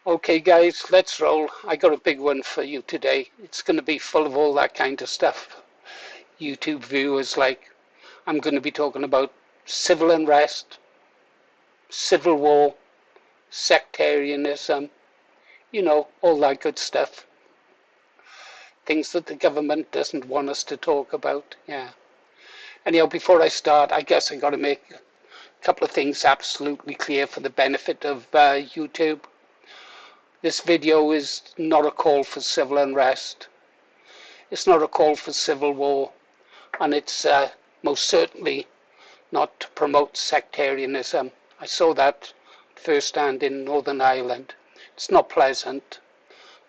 Okay guys, let's roll. I got a big one for you today. It's going to be full of all that kind of stuff. YouTube viewers like. I'm going to be talking about civil unrest, civil war, sectarianism, all that good stuff. Things that the government doesn't want us to talk about. Yeah. Anyhow, before I start, I guess I got to make a couple of things absolutely clear for the benefit of YouTube. This video is not a call for civil unrest. It's not a call for civil war. And it's most certainly not to promote sectarianism. I saw that firsthand in Northern Ireland. It's not pleasant.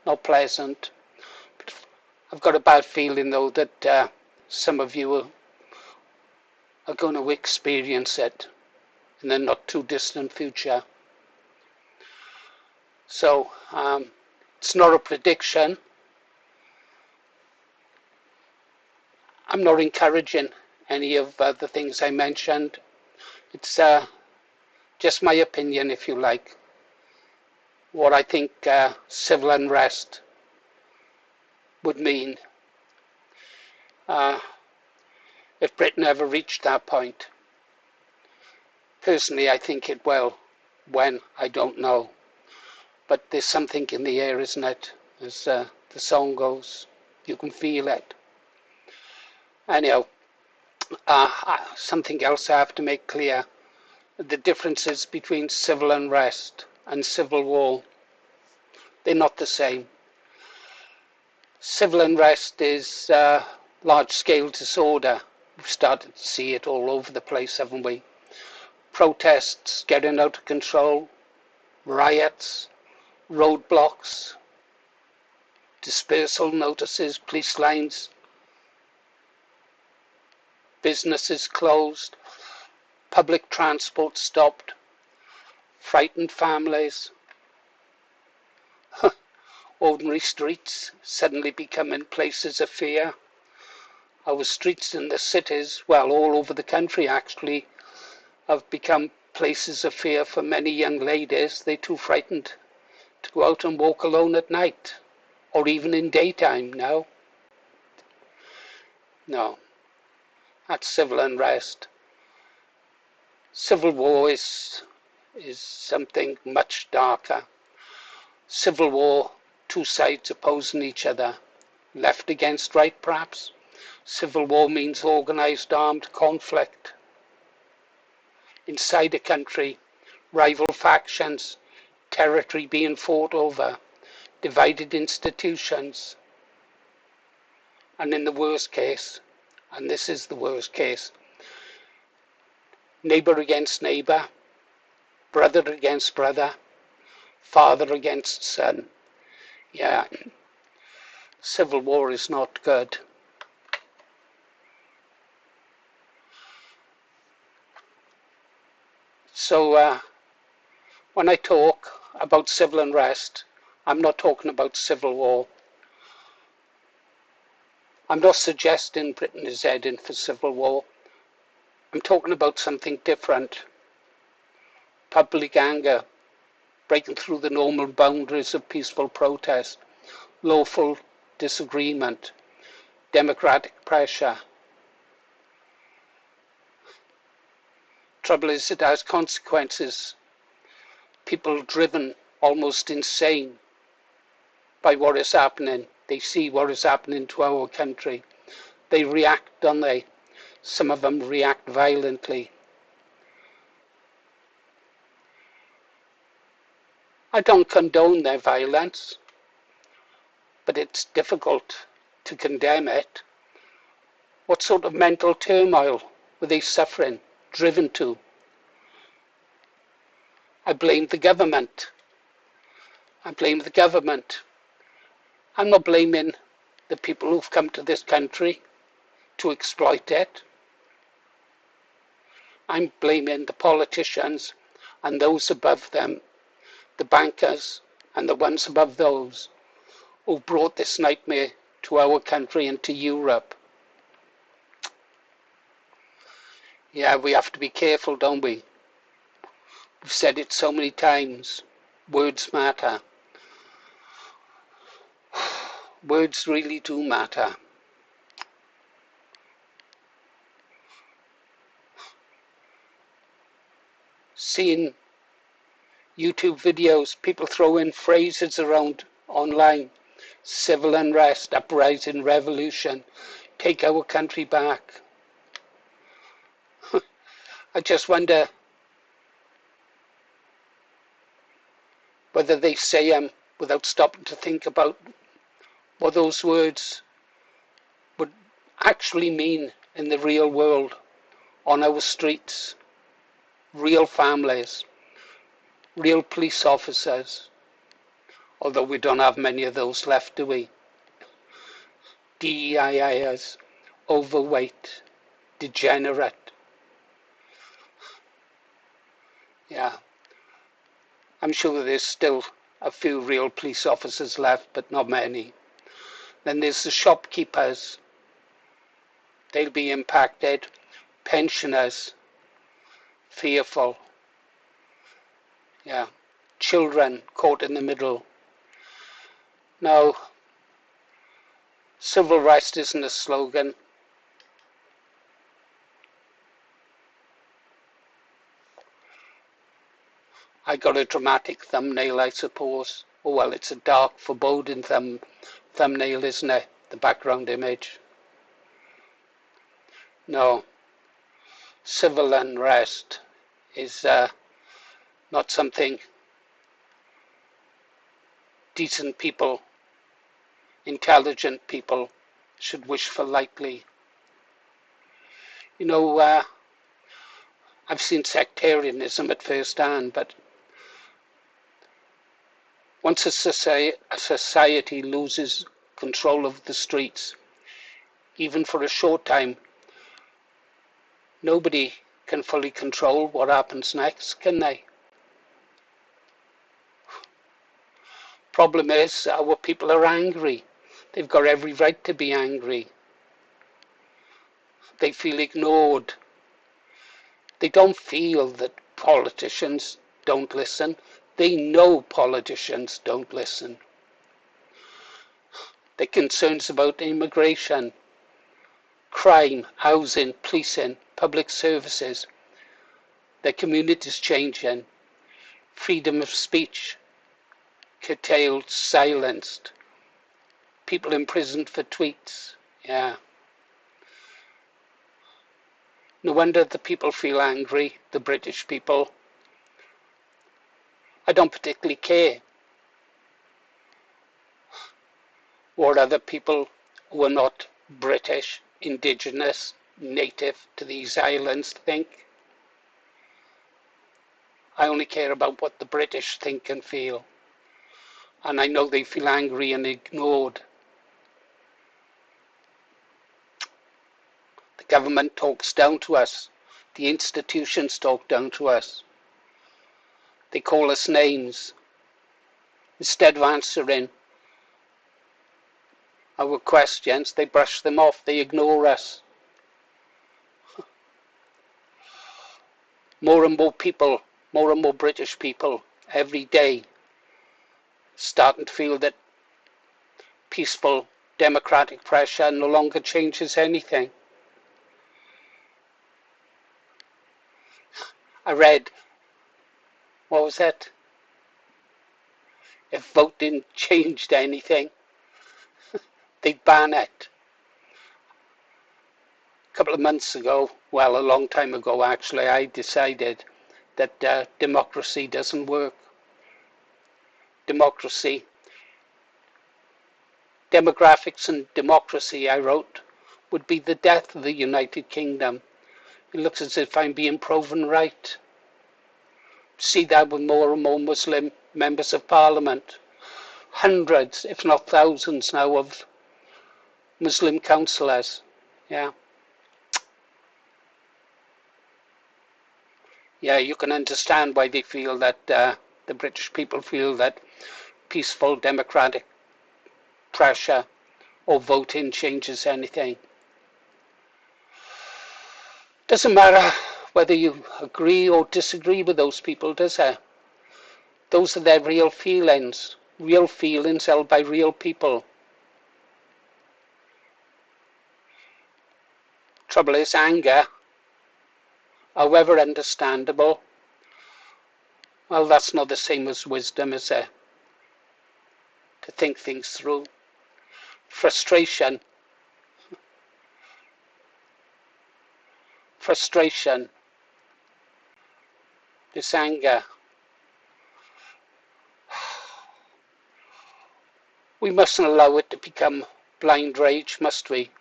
Not pleasant. But I've got a bad feeling, though, that some of you are going to experience it in the not too distant future. So, it's not a prediction. I'm not encouraging any of the things I mentioned. It's just my opinion, if you like. What I think civil unrest would mean if Britain ever reached that point. Personally, I think it will. When, I don't know. But there's something in the air, isn't it? As the song goes, you can feel it. Anyhow, something else I have to make clear. The differences between civil unrest and civil war. They're not the same. Civil unrest is large-scale disorder. We've started to see it all over the place, haven't we? Protests getting out of control, riots, roadblocks, dispersal notices, police lines, businesses closed, public transport stopped, frightened families, ordinary streets suddenly becoming places of fear. Our streets in the cities, well, all over the country actually, have become places of fear for many young ladies. They're too frightened to go out and walk alone at night, or even in daytime now. No, that's civil unrest. Civil war is something much darker. Civil war, two sides opposing each other, left against right perhaps. Civil war means organized armed conflict. Inside a country, rival factions, territory being fought over, divided institutions, and in the worst case, and this is the worst case, neighbor against neighbor, brother against brother, father against son. Yeah, civil war is not good. So when I talk about civil unrest, I'm not talking about civil war. I'm not suggesting Britain is heading for civil war. I'm talking about something different. Public anger, breaking through the normal boundaries of peaceful protest, lawful disagreement, democratic pressure. Trouble is, it has consequences. People driven almost insane by what is happening. They see what is happening to our country. They react, don't they? Some of them react violently. I don't condone their violence, but it's difficult to condemn it. What sort of mental turmoil were they suffering, driven to? I blame the government. I blame the government. I'm not blaming the people who've come to this country to exploit it. I'm blaming the politicians and those above them, the bankers and the ones above those who brought this nightmare to our country and to Europe. Yeah, we have to be careful, don't we? We've said it so many times. Words matter. Words really do matter. Seeing YouTube videos, people throw in phrases around online. Civil unrest, uprising, revolution, take our country back. I just wonder whether they say them without stopping to think about what those words would actually mean in the real world, on our streets, real families, real police officers, although we don't have many of those left, do we? DEIers, overweight, degenerate. Yeah, I'm sure there's still a few real police officers left, but not many. Then there's the shopkeepers. They'll be impacted. Pensioners, fearful. Yeah, children caught in the middle. Now, civil rights isn't a slogan. I got a dramatic thumbnail, I suppose. Oh, well, it's a dark, foreboding thumbnail, isn't it? The background image. No, civil unrest is not something decent people, intelligent people should wish for lightly. You know, I've seen sectarianism at first hand, but once a society loses control of the streets, even for a short time, nobody can fully control what happens next, can they? Problem is, our people are angry. They've got every right to be angry. They feel ignored. They don't feel that politicians don't listen. They know politicians don't listen. Their concerns about immigration, crime, housing, policing, public services, their communities changing, freedom of speech curtailed, silenced, people imprisoned for tweets. Yeah. No wonder the people feel angry, the British people. I don't particularly care what other people who are not British, indigenous, native to these islands think. I only care about what the British think and feel. And I know they feel angry and ignored. The government talks down to us. The institutions talk down to us. They call us names. Instead of answering our questions, they brush them off. They ignore us. More and more people, more and more British people, every day, starting to feel that peaceful, democratic pressure no longer changes anything. I read, what was that? If voting changed anything, they'd ban it. A couple of months ago, well, a long time ago actually, I decided that democracy doesn't work. Demographics and democracy, I wrote, would be the death of the United Kingdom. It looks as if I'm being proven right. See that with more and more Muslim members of Parliament. Hundreds, if not thousands now, of Muslim councillors. Yeah. Yeah, you can understand why they feel that the British people feel that peaceful democratic pressure or voting changes anything. Doesn't matter whether you agree or disagree with those people, does it? Those are their real feelings held by real people. Trouble is anger, however understandable, well, that's not the same as wisdom, is it? To think things through. Frustration. Frustration. This anger. We mustn't allow it to become blind rage, must we?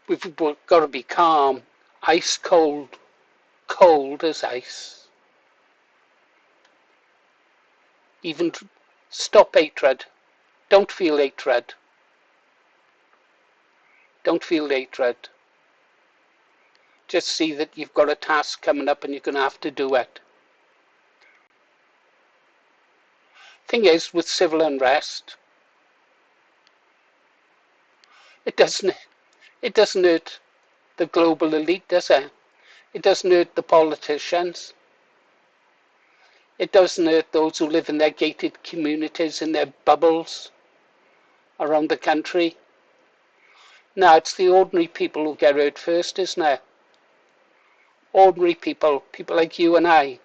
We've got to be calm. Ice cold. Cold as ice. Even stop hatred. Don't feel hatred. Don't feel hatred. Just see that you've got a task coming up and you're going to have to do it. Thing is, with civil unrest, it doesn't hurt the global elite, does it? It doesn't hurt the politicians. It doesn't hurt those who live in their gated communities, in their bubbles around the country. No, it's the ordinary people who get hurt first, isn't it? Ordinary people, people like you and I.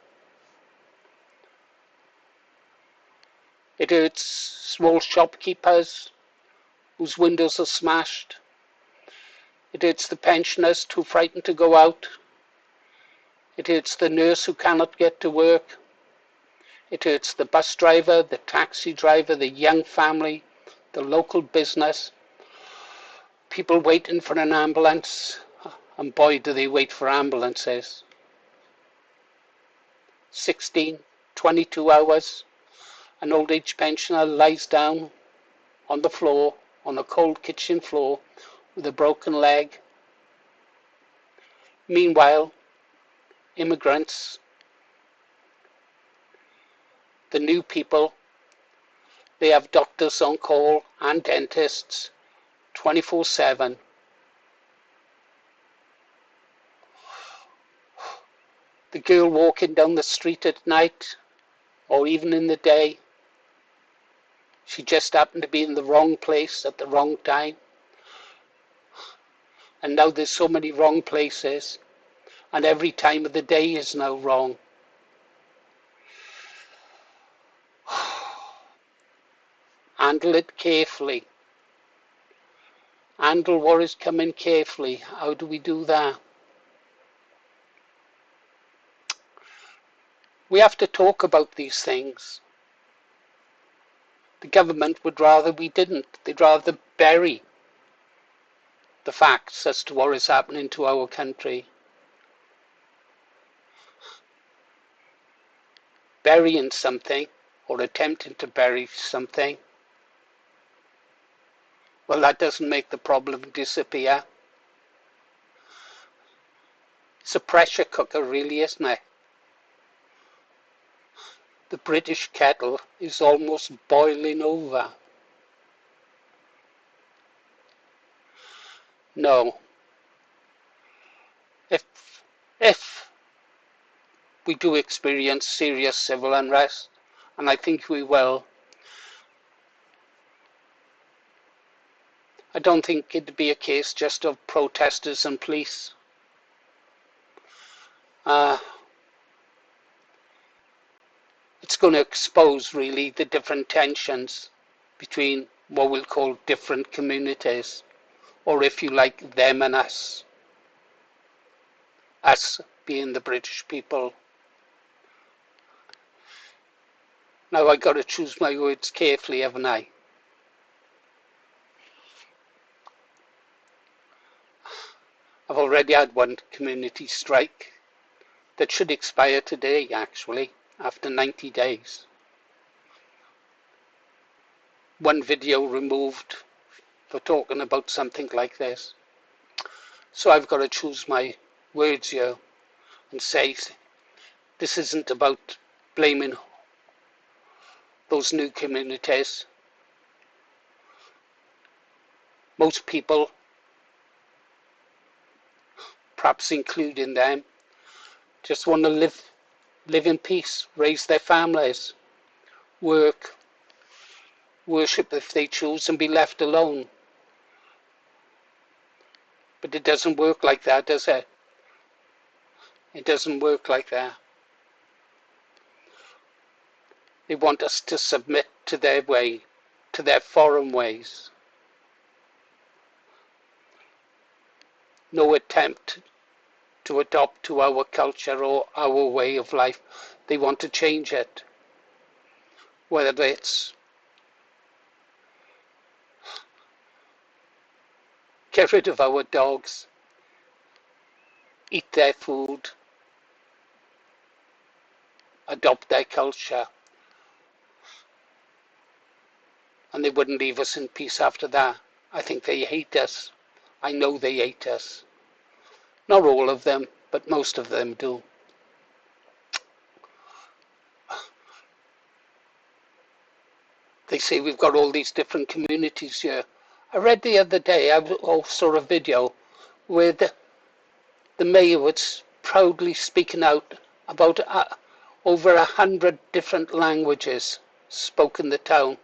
It hurts small shopkeepers whose windows are smashed. It hurts the pensioners too frightened to go out. It hurts the nurse who cannot get to work. It hurts the bus driver, the taxi driver, the young family, the local business. People waiting for an ambulance. And boy, do they wait for ambulances. 16, 22 hours. An old age pensioner lies down on the floor, on a cold kitchen floor, with a broken leg. Meanwhile, immigrants, the new people, they have doctors on call and dentists 24/7. The girl walking down the street at night, or even in the day, she just happened to be in the wrong place at the wrong time. And now there's so many wrong places, and every time of the day is now wrong. Handle it carefully. Handle what is coming carefully. How do we do that? We have to talk about these things. The government would rather we didn't. They'd rather bury the facts as to what is happening to our country. Burying something, or attempting to bury something, well, that doesn't make the problem disappear. It's a pressure cooker, really, isn't it? The British kettle is almost boiling over. No. If we do experience serious civil unrest, and I think we will, I don't think it'd be a case just of protesters and police. It's going to expose really the different tensions between what we'll call different communities, or if you like, them and us. Us being the British people. Now I got to choose my words carefully, haven't I? I've already had one community strike that should expire today, actually, after 90 days. One video removed for talking about something like this. So I've got to choose my words here and say this isn't about blaming those new communities. Most people, perhaps including them, just want to live in peace, raise their families, work, worship if they choose, and be left alone. But it doesn't work like that, does it? It doesn't work like that. They want us to submit to their way, to their foreign ways. No attempt to adopt to our culture or our way of life. They want to change it. Whether it's get rid of our dogs, eat their food, adopt their culture, and they wouldn't leave us in peace after that. I think they hate us. I know they hate us. Not all of them, but most of them do. They say we've got all these different communities here. I read the other day, I saw a video where the mayor was proudly speaking out about over 100 different languages spoken in the town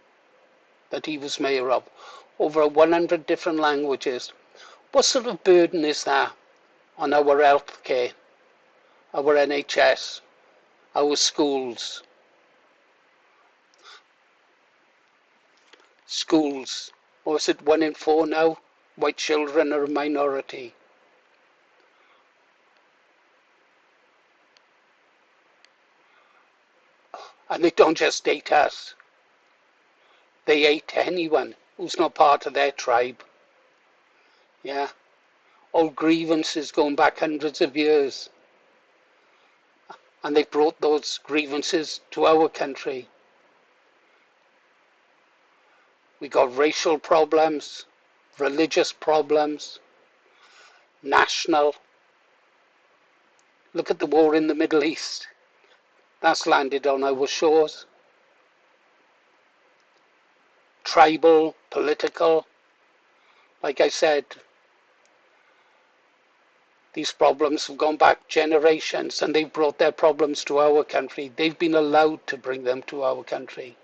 that he was mayor of. Over 100 different languages. What sort of burden is that on our health care, our NHS, our schools? Schools, or is it 1 in 4 now? White children are a minority. And they don't just hate us. They hate anyone who's not part of their tribe. Yeah. Old grievances going back hundreds of years. And they brought those grievances to our country. We got racial problems, religious problems, national. Look at the war in the Middle East. That's landed on our shores. Tribal, political. Like I said, these problems have gone back generations and they've brought their problems to our country. They've been allowed to bring them to our country.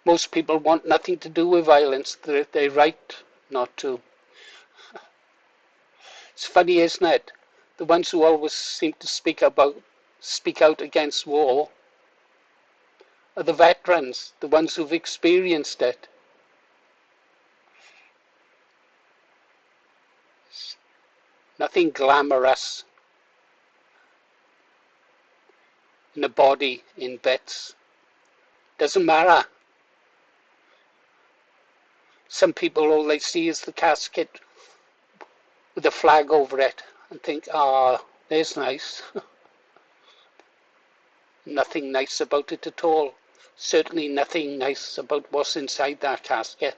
Most people want nothing to do with violence. They're right not to. It's funny, isn't it? The ones who always seem to speak out against war are the veterans, the ones who've experienced it. Nothing glamorous in a body, in bits. Doesn't matter. Some people, all they see is the casket with a flag over it and think, there's nice. Nothing nice about it at all. Certainly nothing nice about what's inside that casket.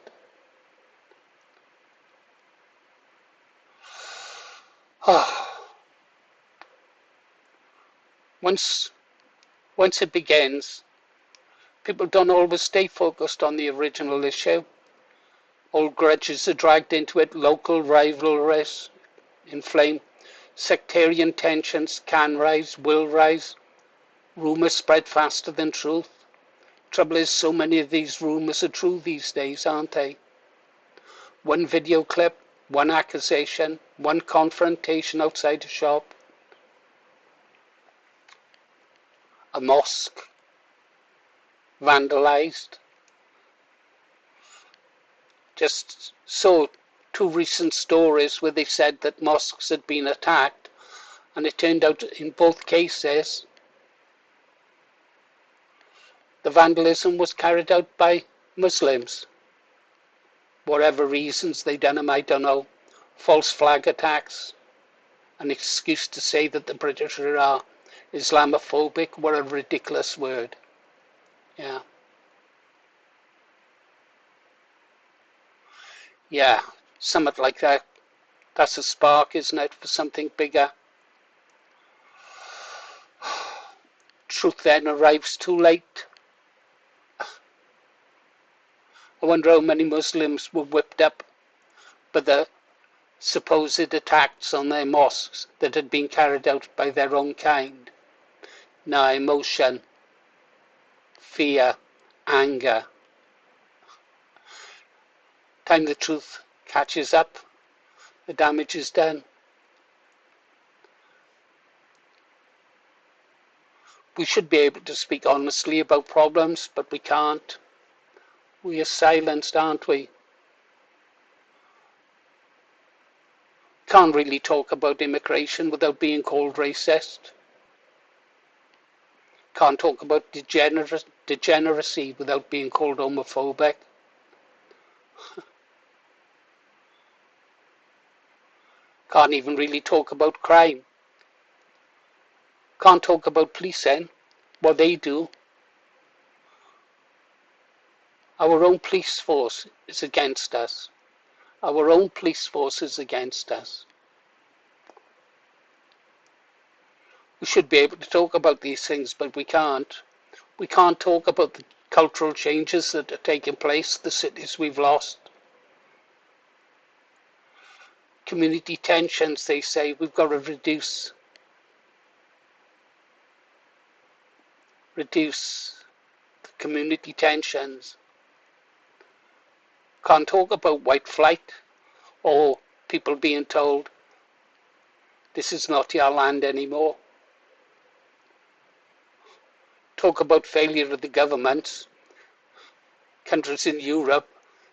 Once it begins, people don't always stay focused on the original issue. Old grudges are dragged into it, local rivalries inflame, sectarian tensions can rise, will rise, rumours spread faster than truth. Trouble is, so many of these rumours are true these days, aren't they? One video clip, one accusation, one confrontation outside a shop. A mosque vandalised. Just saw 2 recent stories where they said that mosques had been attacked, and it turned out in both cases the vandalism was carried out by Muslims. Whatever reasons they done them, I don't know. False flag attacks, an excuse to say that the British are Islamophobic. What a ridiculous word. Yeah. Yeah, something like that. That's a spark, isn't it, for something bigger? Truth then arrives too late. I wonder how many Muslims were whipped up by the supposed attacks on their mosques that had been carried out by their own kind. Now, emotion, fear, anger. Time the truth catches up, the damage is done. We should be able to speak honestly about problems, but we can't. We are silenced, aren't we? Can't really talk about immigration without being called racist. Can't talk about degeneracy without being called homophobic. Can't even really talk about crime. Can't talk about policing, what they do. Our own police force is against us. Our own police force is against us. We should be able to talk about these things, but we can't. We can't talk about the cultural changes that are taking place, the cities we've lost. Community tensions, they say, we've got to reduce the community tensions. Can't talk about white flight or people being told this is not your land anymore. Talk about failure of the governments. Countries in Europe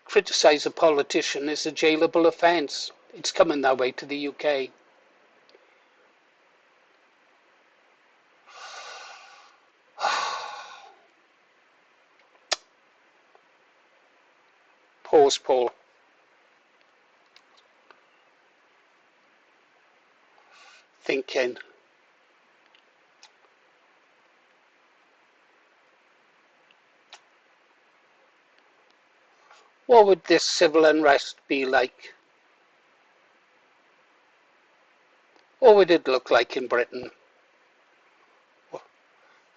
criticise a politician as a jailable offence. It's coming that way to the UK. Pause, Paul. Thinking. What would this civil unrest be like? What would it look like in Britain?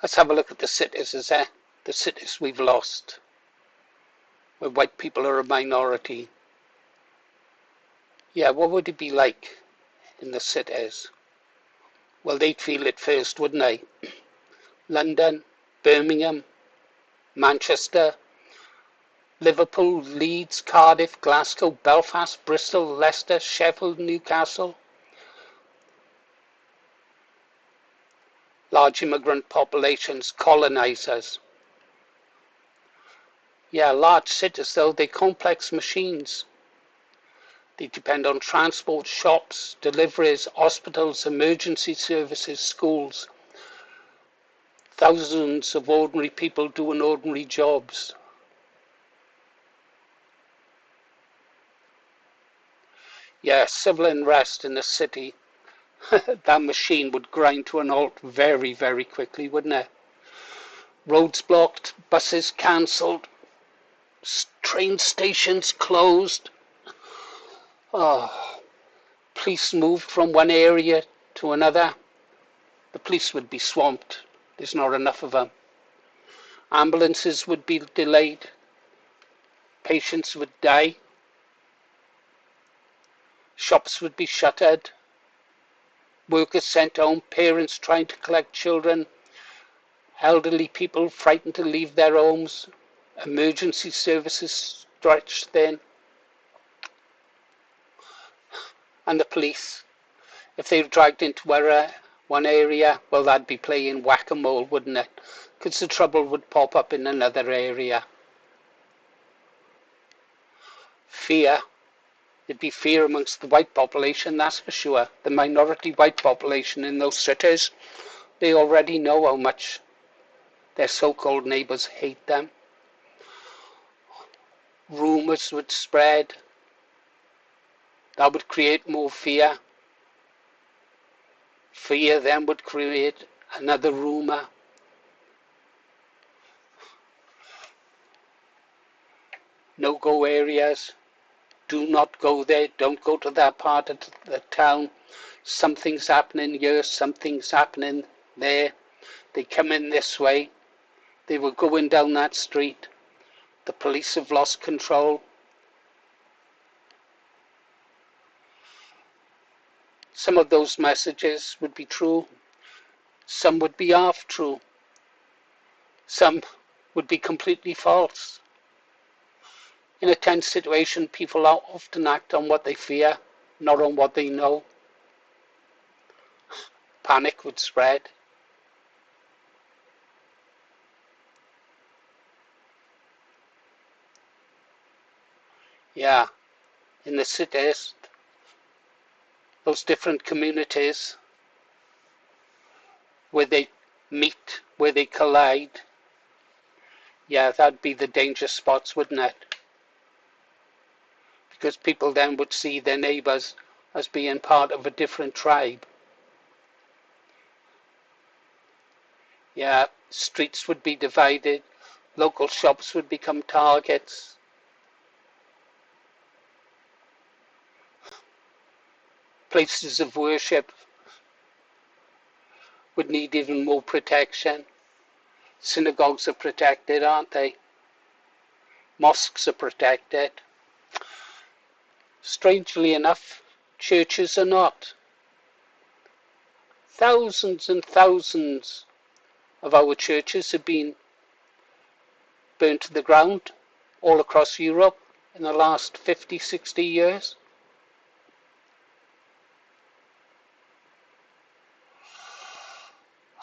Let's have a look at the cities, the cities we've lost, where white people are a minority. Yeah, what would it be like in the cities? Well, they'd feel it first, wouldn't they? London, Birmingham, Manchester, Liverpool, Leeds, Cardiff, Glasgow, Belfast, Bristol, Leicester, Sheffield, Newcastle. Large immigrant populations, colonisers. Yeah, large cities though, they're complex machines. They depend on transport, shops, deliveries, hospitals, emergency services, schools. Thousands of ordinary people doing ordinary jobs. Yeah, civil unrest in the city. That machine would grind to an halt very, very quickly, wouldn't it? Roads blocked, buses cancelled, train stations closed. Oh, police moved from one area to another. The police would be swamped. There's not enough of them. Ambulances would be delayed. Patients would die. Shops would be shuttered. Workers sent home. Parents trying to collect children. Elderly people frightened to leave their homes. Emergency services stretched thin. And the police, if they were dragged into one area, well, that'd be playing whack-a-mole, wouldn't it? Because the trouble would pop up in another area. Fear. There'd be fear amongst the white population, that's for sure. The minority white population in those cities, they already know how much their so-called neighbours hate them. Rumours would spread. That would create more fear. Fear then would create another rumour. No-go areas. Do not go there. Don't go to that part of the town. Something's happening here. Something's happening there. They come in this way. They were going down that street. The police have lost control. Some of those messages would be true. Some would be half true. Some would be completely false. In a tense situation, people often act on what they fear, not on what they know. Panic would spread. Yeah, in the cities, those different communities where they meet, where they collide. Yeah, that'd be the danger spots, wouldn't it? Because people then would see their neighbours as being part of a different tribe. Yeah, streets would be divided, local shops would become targets, places of worship would need even more protection. Synagogues are protected, aren't they? Mosques are protected. Strangely enough, churches are not. Thousands and thousands of our churches have been burnt to the ground all across Europe in the last 50, 60 years.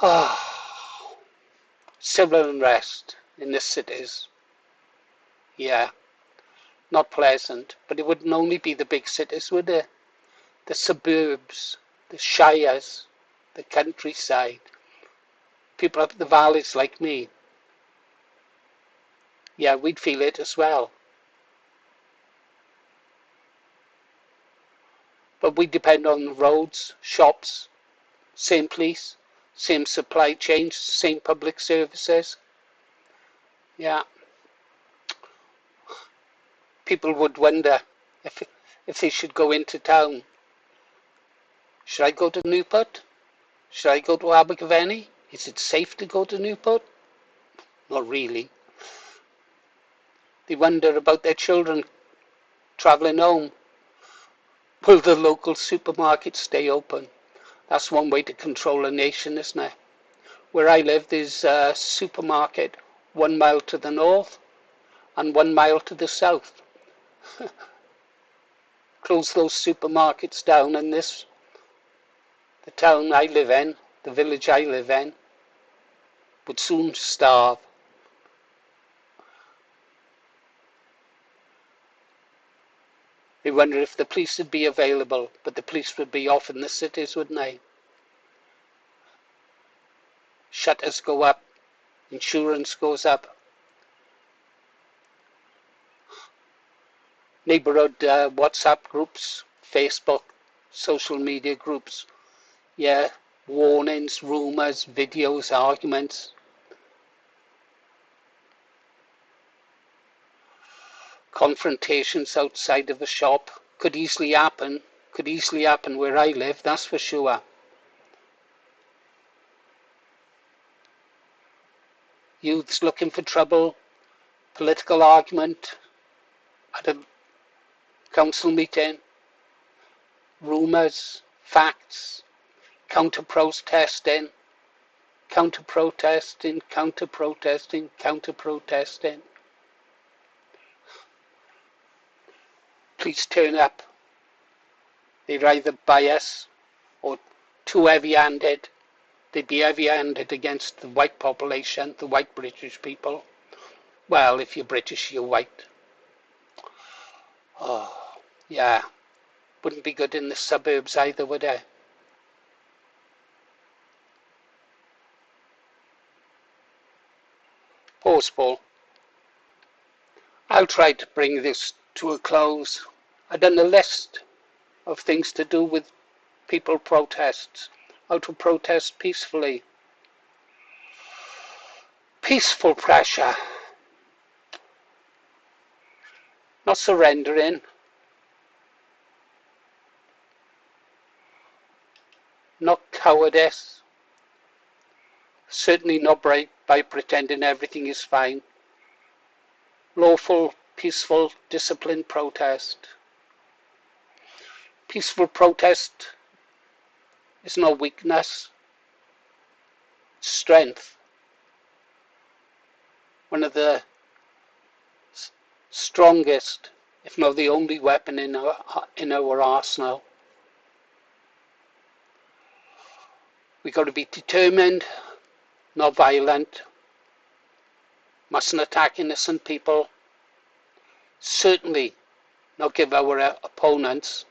Ah, civil unrest in the cities. Yeah, not pleasant, but it wouldn't only be the big cities, would it? The suburbs, the shires, the countryside, people up the valleys like me. Yeah, we'd feel it as well. But we depend on the roads, shops, same police, same supply chains, same public services. Yeah, people would wonder if if they should go into town. Should I go to Newport? Should I go to Abergavenny? Is it safe to go to Newport? Not really. They wonder about their children travelling home. Will the local supermarket stay open? That's one way to control a nation, isn't it? Where I live, there's a supermarket 1 mile to the north and 1 mile to the south. Close those supermarkets down, and the town I live in, the village I live in, would soon starve. They wonder if the police would be available, but the police would be off in the cities, wouldn't they? Shutters go up, insurance goes up, neighbourhood WhatsApp groups, Facebook, social media groups. Yeah, warnings, rumours, videos, arguments. Confrontations outside of a shop could easily happen where I live, that's for sure. Youths looking for trouble, political argument at a council meeting, rumours, facts, counter-protesting, counter-protesting, counter-protesting, counter-protesting. Please turn up. They're either biased or too heavy-handed. They'd be heavy-handed against the white population, the white British people. Well, if you're British, you're white. Oh, yeah. Wouldn't be good in the suburbs either, would it? Pause, Paul. I'll try to bring this to a close. I've done a list of things to do with people protests. How to protest peacefully. Peaceful pressure. Not surrendering. Not cowardice. Certainly not by pretending everything is fine. Lawful, peaceful, disciplined protest. Peaceful protest is not weakness, it's strength. One of the strongest, if not the only weapon in our arsenal. We've got to be determined, not violent, mustn't attack innocent people, certainly not give our opponents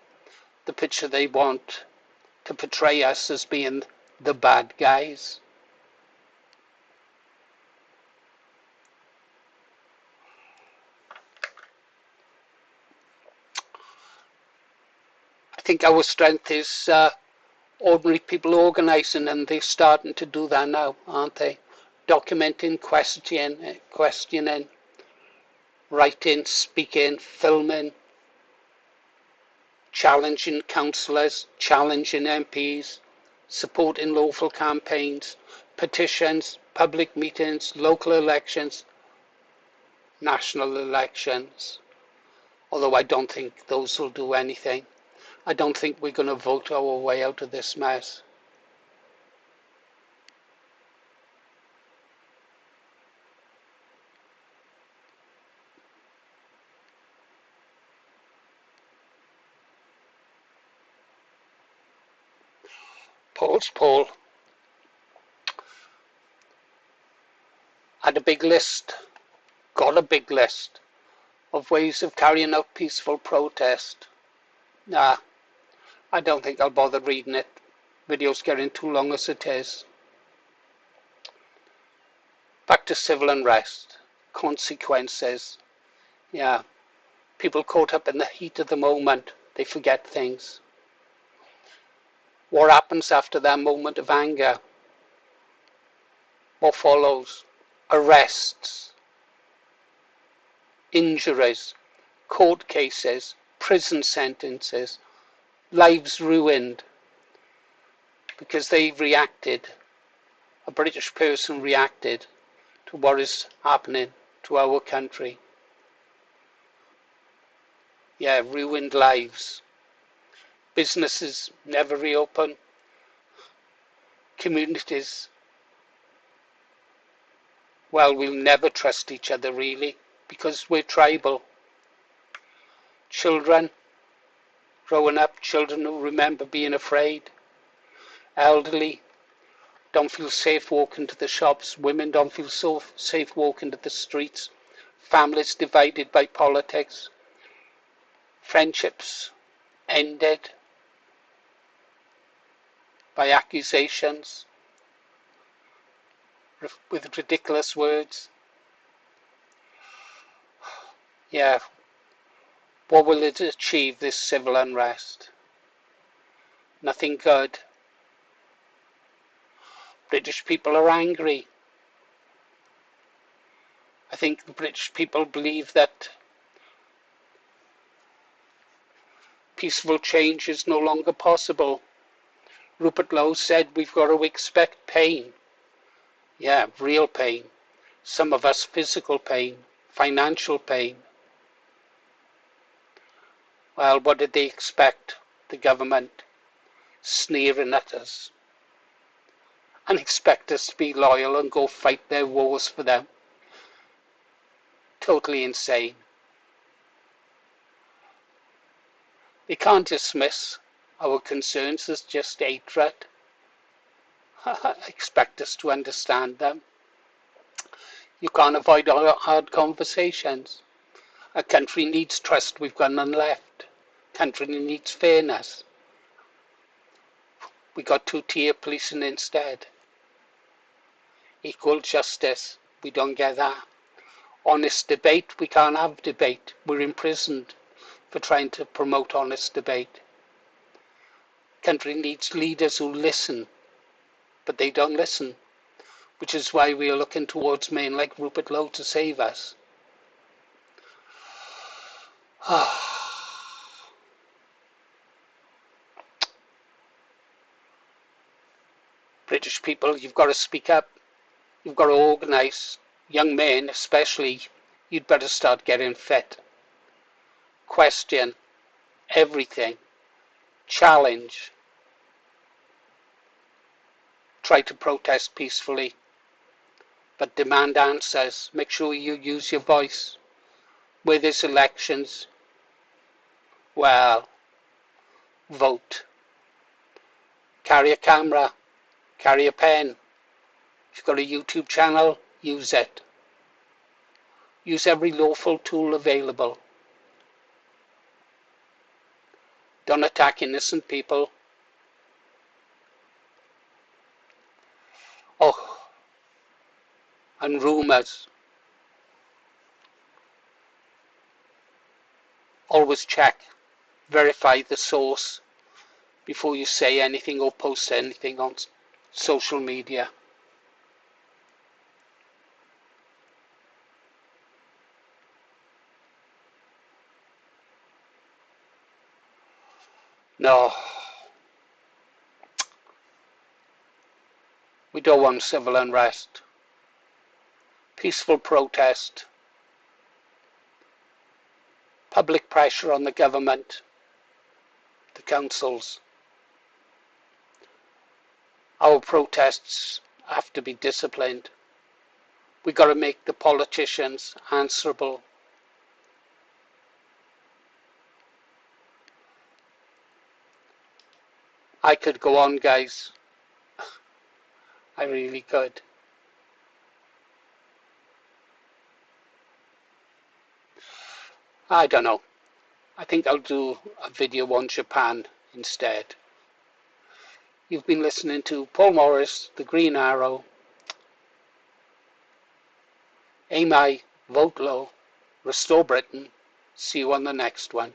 the picture they want to portray us as being the bad guys. I think our strength is ordinary people organising, and they're starting to do that now, aren't they? Documenting, questioning, writing, speaking, filming, challenging councillors, challenging MPs, supporting lawful campaigns, petitions, public meetings, local elections, national elections. Although I don't think those will do anything. I don't think we're going to vote our way out of this mess. Paul's Paul had a big list, got a big list of ways of carrying out peaceful protest. Nah, I don't think I'll bother reading it. Video's getting too long as it is. Back to civil unrest. Consequences. Yeah, people caught up in the heat of the moment. They forget things. What happens after that moment of anger? What follows? Arrests, injuries, court cases, prison sentences, lives ruined because they reacted, a British person reacted to what is happening to our country. Yeah, ruined lives. Businesses never reopen. Communities, well, we'll never trust each other really because we're tribal. Children, growing up, children who remember being afraid. Elderly don't feel safe walking to the shops. Women don't feel so safe walking to the streets. Families divided by politics. Friendships ended by accusations with ridiculous words. Yeah, what will it achieve, this civil unrest? Nothing good. British people are angry. I think the British people believe that peaceful change is no longer possible. Rupert Lowe said we've got to expect pain. Yeah, real pain. Some of us physical pain, financial pain. Well, what did they expect? The government sneering at us and expect us to be loyal and go fight their wars for them. Totally insane. They can't dismiss our concerns as just hatred. Expect us to understand them. You can't avoid hard conversations. A country needs trust, we've got none left. Country needs fairness. We got two-tier policing instead. Equal justice, we don't get that. Honest debate, we can't have debate. We're imprisoned for trying to promote honest debate. Country needs leaders who listen, but they don't listen, which is why we are looking towards men like Rupert Lowe to save us. British people, you've got to speak up. You've got to organise. Young men especially, you'd better start getting fit. Question everything. Challenge. Try to protest peacefully, but demand answers. Make sure you use your voice. with his elections, well, vote. Carry a camera, carry a pen. If you've got a YouTube channel, use it. Use every lawful tool available. Don't attack innocent people. Oh, and rumours. Always check, verify the source before you say anything or post anything on social media. No, we don't want civil unrest. Peaceful protest. Public pressure on the government, the councils. Our protests have to be disciplined. We got to make the politicians answerable. I could go on, guys. I really could. I don't know. I think I'll do a video on Japan instead. You've been listening to Paul Morris, The Green Arrow. Aim high, vote low, restore Britain. See you on the next one.